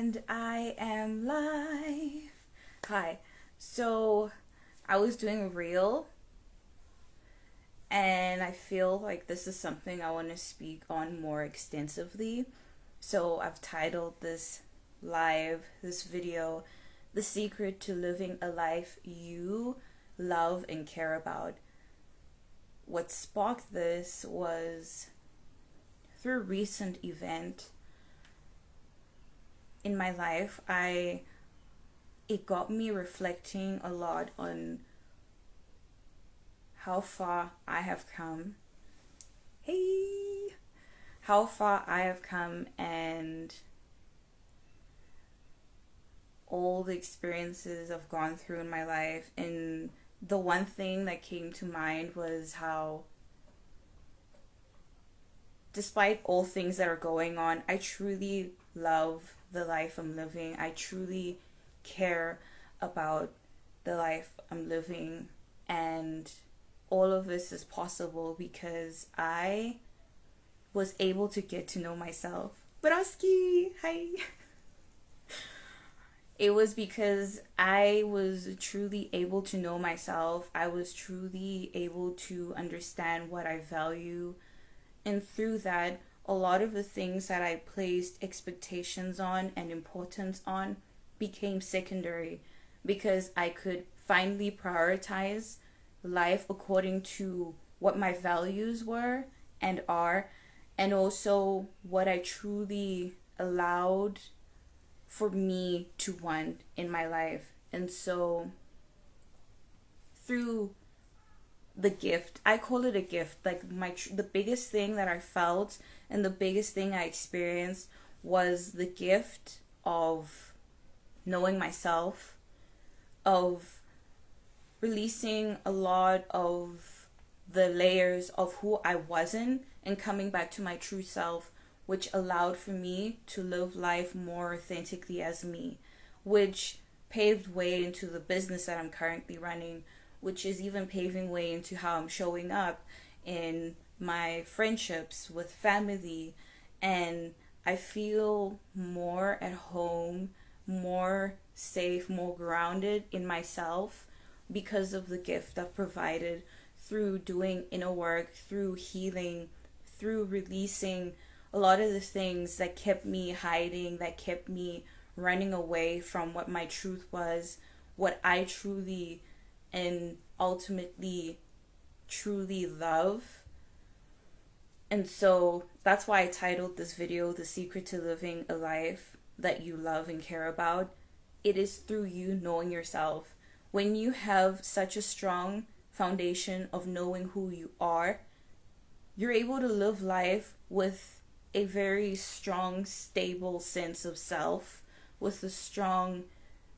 And I am live. Hi. So I was doing a reel, and I feel like this is something I want to speak on more extensively. So I've titled this video, The Secret to Living a Life You Love and Care About. What sparked this was through a recent event in my life. It got me reflecting a lot on how far I have come. Hey, how far I have come, and all the experiences I've gone through in my life. And the one thing that came to mind was how, despite all things that are going on, I truly love the life I'm living. I truly care about the life I'm living, and all of this is possible because I was able to get to know myself. Broski, hi. It was because I was truly able to know myself. I was truly able to understand what I value, and through that, a lot of the things that I placed expectations on and importance on became secondary, because I could finally prioritize life according to what my values were and are, and also what I truly allowed for me to want in my life. And so through the gift, I call it a gift, like the biggest thing that I felt and the biggest thing I experienced was the gift of knowing myself, of releasing a lot of the layers of who I wasn't and coming back to my true self, which allowed for me to live life more authentically as me, which paved way into the business that I'm currently running, which is even paving way into how I'm showing up in my friendships with family. And I feel more at home, more safe, more grounded in myself because of the gift I've provided through doing inner work, through healing, through releasing a lot of the things that kept me hiding, that kept me running away from what my truth was, what I truly and ultimately truly love. And so that's why I titled this video, The Secret to Living a Life That You Love and Care About. It is through you knowing yourself. When you have such a strong foundation of knowing who you are, you're able to live life with a very strong, stable sense of self, with a strong,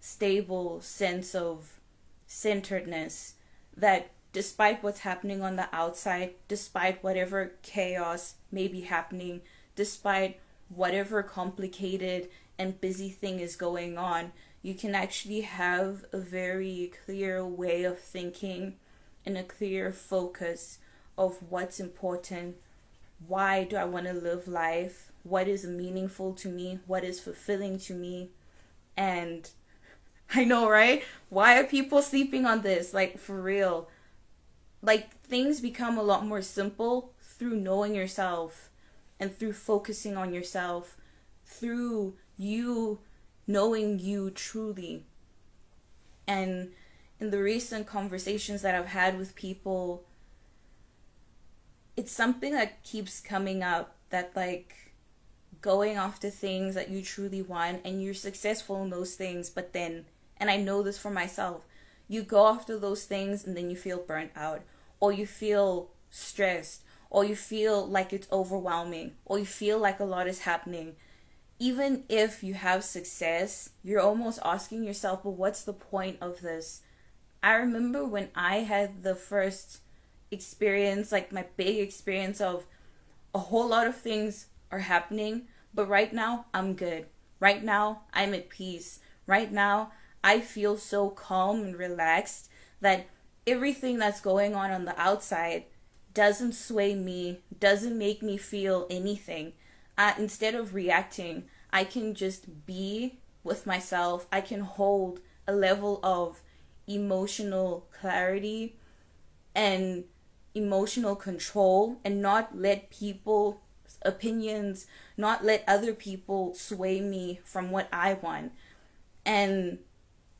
stable sense of centeredness, that despite what's happening on the outside, despite whatever chaos may be happening, despite whatever complicated and busy thing is going on, you can actually have a very clear way of thinking and a clear focus of what's important. Why do I want to live life? What is meaningful to me? What is fulfilling to me? And I know, right? Why are people sleeping on this? Like, for real. Like, things become a lot more simple through knowing yourself and through focusing on yourself, through you knowing you truly. And in the recent conversations that I've had with people, it's something that keeps coming up, that like going after things that you truly want and you're successful in those things, but then, and I know this for myself, you go after those things and then you feel burnt out, or you feel stressed, or you feel like it's overwhelming, or you feel like a lot is happening. Even if you have success, you're almost asking yourself, but what's the point of this? I remember when I had the first experience, like my big experience of a whole lot of things are happening, but right now I'm good. Right now I'm at peace. Right now I feel so calm and relaxed that everything that's going on the outside doesn't sway me, doesn't make me feel anything. Instead of reacting, I can just be with myself. I can hold a level of emotional clarity and emotional control and not let people's opinions, not let other people sway me from what I want. And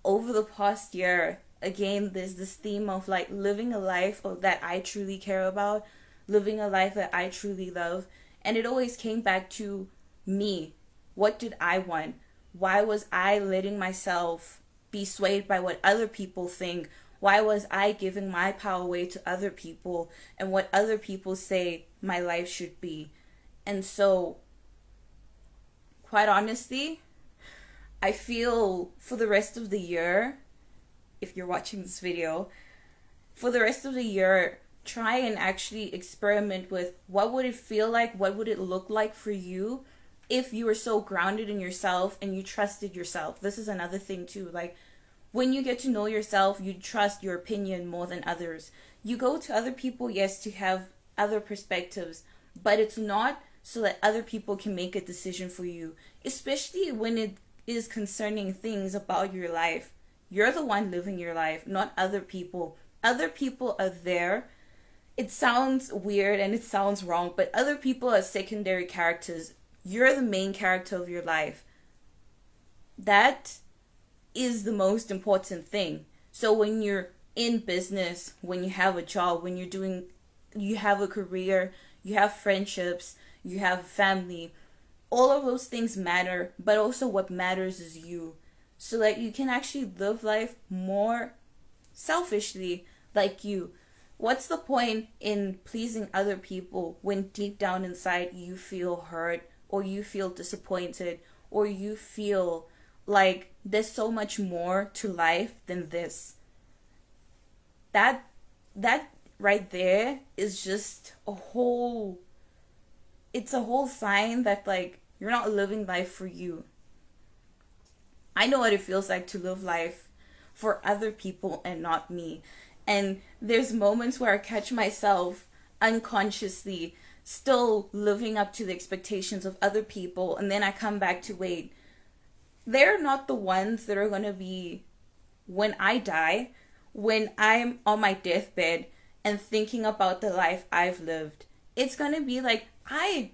over the past year, again, there's this theme of like living a life that I truly care about, living a life that I truly love. And it always came back to me. What did I want? Why was I letting myself be swayed by what other people think? Why was I giving my power away to other people and what other people say my life should be? And so, quite honestly, I feel for the rest of the year, if you're watching this video, for the rest of the year, try and actually experiment with what would it feel like, what would it look like for you if you were so grounded in yourself and you trusted yourself. This is another thing too, like when you get to know yourself, you trust your opinion more than others. You go to other people, yes, to have other perspectives, but it's not so that other people can make a decision for you, especially when it is concerning things about your life. You're the one living your life, not other people. Other people are there. It sounds weird and it sounds wrong, but other people are secondary characters. You're the main character of your life. That is the most important thing. So when you're in business, when you have a job, when you have a career, you have friendships, you have family, all of those things matter, but also what matters is you. So that you can actually live life more selfishly like you. What's the point in pleasing other people when deep down inside you feel hurt or you feel disappointed or you feel like there's so much more to life than this? That right there is just it's a whole sign that like you're not living life for you. I know what it feels like to live life for other people and not me. And there's moments where I catch myself unconsciously still living up to the expectations of other people, and then I come back to wait, they're not the ones that are going to be when I die, when I'm on my deathbed and thinking about the life I've lived. It's going to be like, I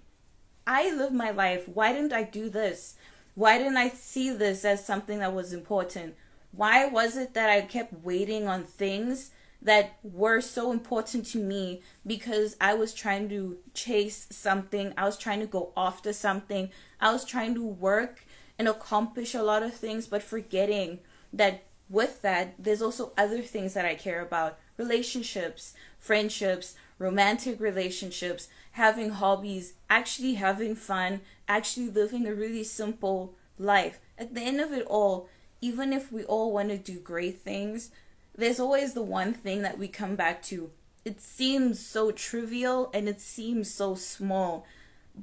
lived my life. Why didn't I do this? Why didn't I see this as something that was important? Why was it that I kept waiting on things that were so important to me because I was trying to chase something, I was trying to go after something, I was trying to work and accomplish a lot of things, but forgetting that with that, there's also other things that I care about. Relationships, friendships, romantic relationships, having hobbies, actually having fun, actually living a really simple life. At the end of it all, even if we all want to do great things, there's always the one thing that we come back to. It seems so trivial and it seems so small,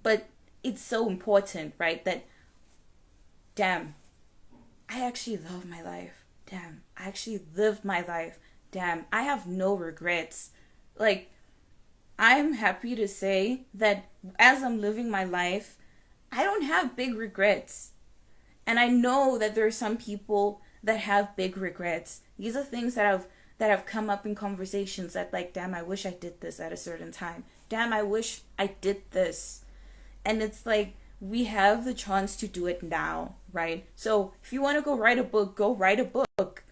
but it's so important, right? That, damn, I actually love my life. Damn, I actually lived my life. Damn, I have no regrets. Like, I'm happy to say that as I'm living my life, I don't have big regrets. And I know that there are some people that have big regrets. These are things that have come up in conversations that like, damn, I wish I did this at a certain time. Damn, I wish I did this. And it's like, we have the chance to do it now, right? So if you want to go write a book, go write a book.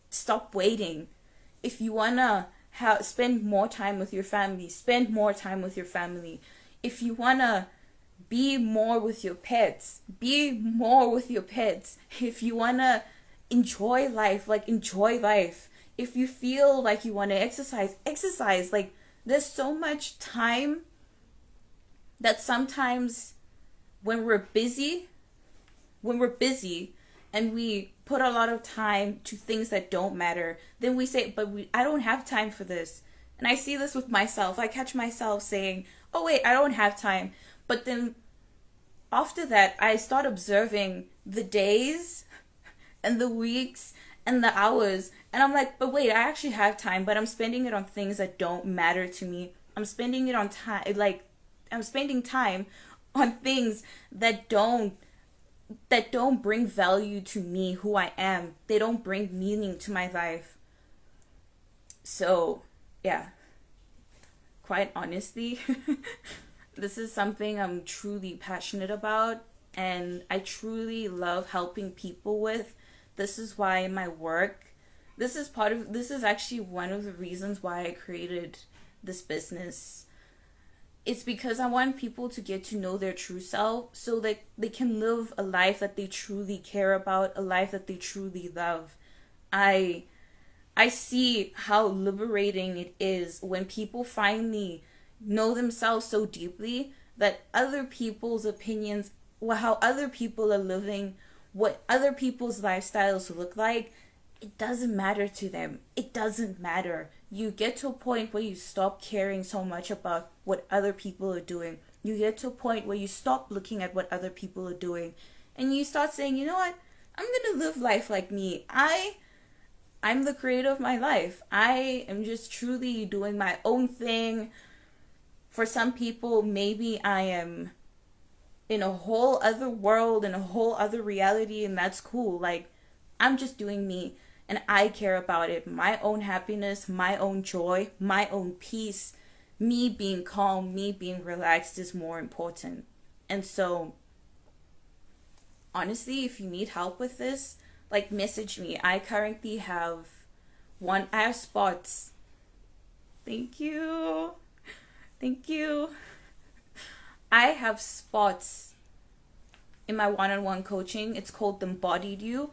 Stop waiting. If you want to spend more time with your family, spend more time with your family. If you want to be more with your pets, be more with your pets. If you want to enjoy life, like enjoy life. If you feel like you want to exercise, exercise. Like there's so much time that sometimes when we're busy and we put a lot of time to things that don't matter, then we say, I don't have time for this. And I see this with myself. I catch myself saying, oh wait, I don't have time. But then after that, I start observing the days and the weeks and the hours. And I'm like, but wait, I actually have time, but I'm spending it on things that don't matter to me. I'm spending it on time, I'm spending time on things that don't that don't bring value to me, who I am. They don't bring meaning to my life. So, yeah, quite honestly, this is something I'm truly passionate about, and I truly love helping people with. This is why my work, this is actually one of the reasons why I created this business. It's because I want people to get to know their true self so that they can live a life that they truly care about, a life that they truly love. I I see how liberating it is when people finally know themselves so deeply that other people's opinions, how other people are living, what other people's lifestyles look like, it doesn't matter to them. It doesn't matter. You get to a point where you stop caring so much about what other people are doing. You get to a point where you stop looking at what other people are doing and you start saying, you know what? I'm going to live life like me. I'm the creator of my life. I am just truly doing my own thing. For some people, maybe I am in a whole other world, in a whole other reality, and that's cool. Like, I'm just doing me, and I care about it. My own happiness, my own joy, my own peace, me being calm, me being relaxed is more important. And so, honestly, if you need help with this, like, message me. I currently have I have spots. Thank you. Thank you. I have spots in my one-on-one coaching. It's called the Embodied You.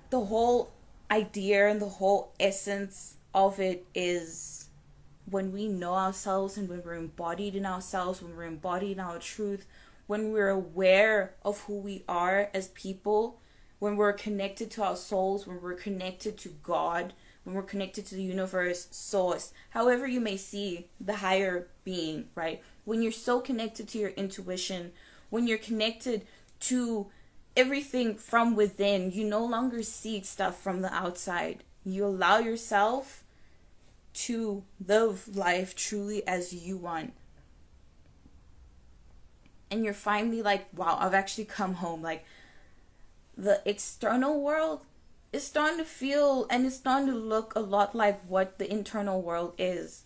The whole idea and the whole essence of it is when we know ourselves and when we're embodied in ourselves, when we're embodied in our truth, when we're aware of who we are as people, when we're connected to our souls, when we're connected to God, when we're connected to the universe, source, however you may see the higher being, right? When you're so connected to your intuition, when you're connected to everything from within, you no longer see stuff from the outside. You allow yourself to live life truly as you want. And you're finally like, wow, I've actually come home. Like, the external world is starting to feel and it's starting to look a lot like what the internal world is.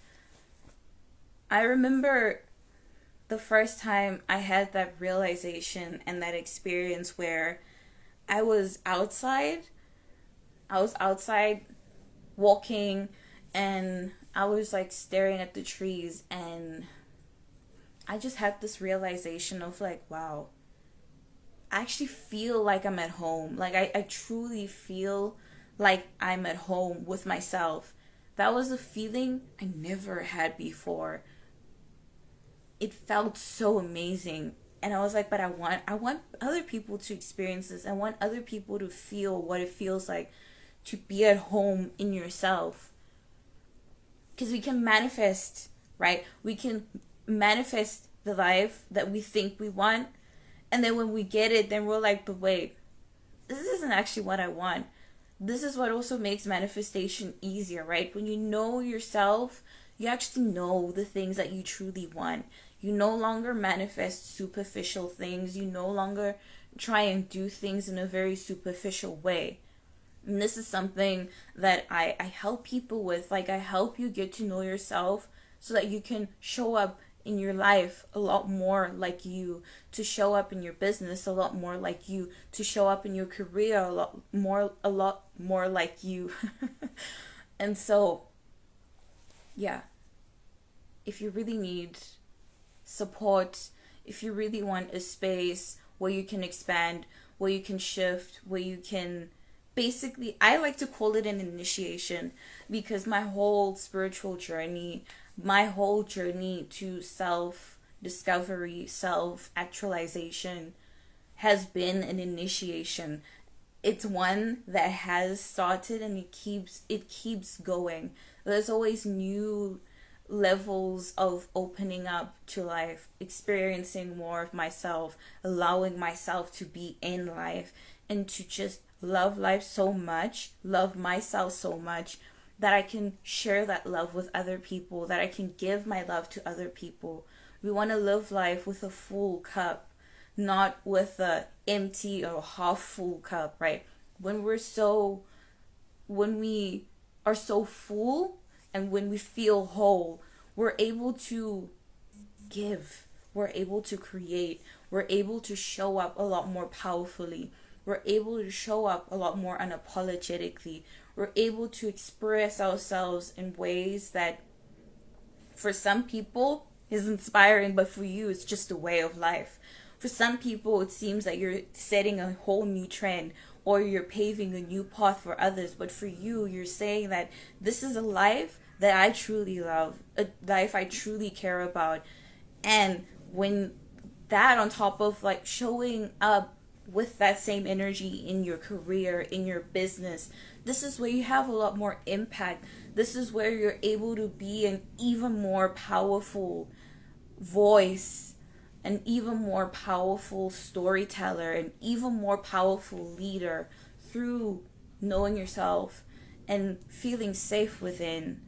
I remember the first time I had that realization and that experience where I was outside. I was outside walking and I was like staring at the trees, and I just had this realization of like, wow, I actually feel like I'm at home. Like, I truly feel like I'm at home with myself. That was a feeling I never had before. It felt so amazing. And I was like, but I want other people to experience this. I want other people to feel what it feels like to be at home in yourself. Because we can manifest, right? We can manifest the life that we think we want. And then when we get it, then we're like, but wait, this isn't actually what I want. This is what also makes manifestation easier, right? When you know yourself, you actually know the things that you truly want. You no longer manifest superficial things. You no longer try and do things in a very superficial way. And this is something that I help people with. Like, I help you get to know yourself so that you can show up in your life a lot more like you, to show up in your business a lot more like you, to show up in your career a lot more like you. And so, yeah, if you really need support, if you really want a space where you can expand, where you can shift, where you can basically, I like to call it an initiation, because my whole spiritual journey, my whole journey to self-discovery, self-actualization has been an initiation. It's one that has started and it keeps going. There's always new levels of opening up to life, experiencing more of myself, allowing myself to be in life, and to just love life so much, love myself so much, that I can share that love with other people, that I can give my love to other people. We want to live life with a full cup, not with a empty or half full cup, right? When we are so full and when we feel whole, we're able to give, we're able to create, we're able to show up a lot more powerfully, we're able to show up a lot more unapologetically, we're able to express ourselves in ways that for some people is inspiring, but for you it's just a way of life. For some people it seems that you're setting a whole new trend or you're paving a new path for others, but for you, you're saying that this is a life that I truly love, a life I truly care about. And when that on top of like showing up with that same energy in your career, in your business, this is where you have a lot more impact. This is where you're able to be an even more powerful voice, an even more powerful storyteller, an even more powerful leader through knowing yourself and feeling safe within.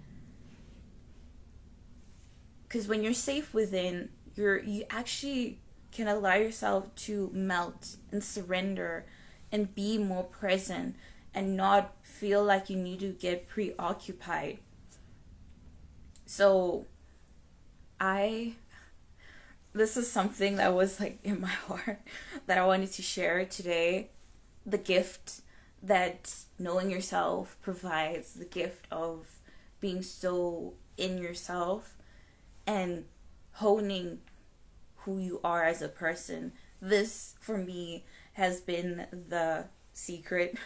Because when you're safe within, you actually can allow yourself to melt and surrender and be more present and not feel like you need to get preoccupied. So this is something that was like in my heart that I wanted to share today. The gift that knowing yourself provides, the gift of being so in yourself and honing who you are as a person. This, for me, has been the secret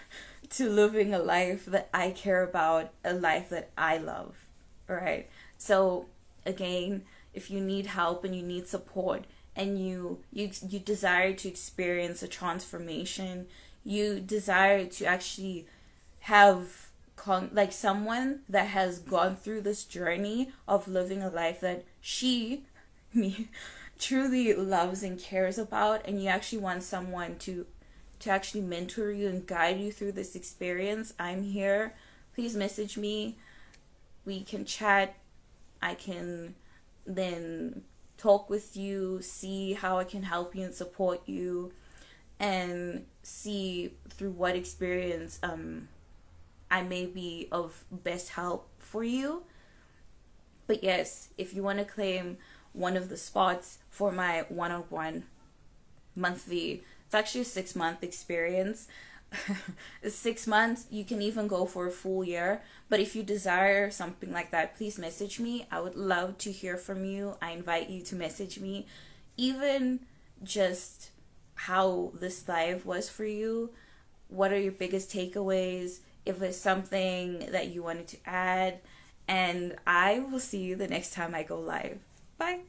to living a life that I care about, a life that I love. All right. So, again, if you need help and you need support and you desire to experience a transformation, you desire to actually have like someone that has gone through this journey of living a life that me truly loves and cares about, and you actually want someone to actually mentor you and guide you through this experience, I'm here. Please message me. We can chat. I can then talk with you, see how I can help you and support you, and see through what experience I may be of best help for you. But yes, if you want to claim one of the spots for my one-on-one monthly, it's actually a 6-month experience. 6 months, you can even go for a full year. But if you desire something like that, please message me. I would love to hear from you. I invite you to message me, even just how this live was for you. What are your biggest takeaways? If it's something that you wanted to add. And I will see you the next time I go live. Bye.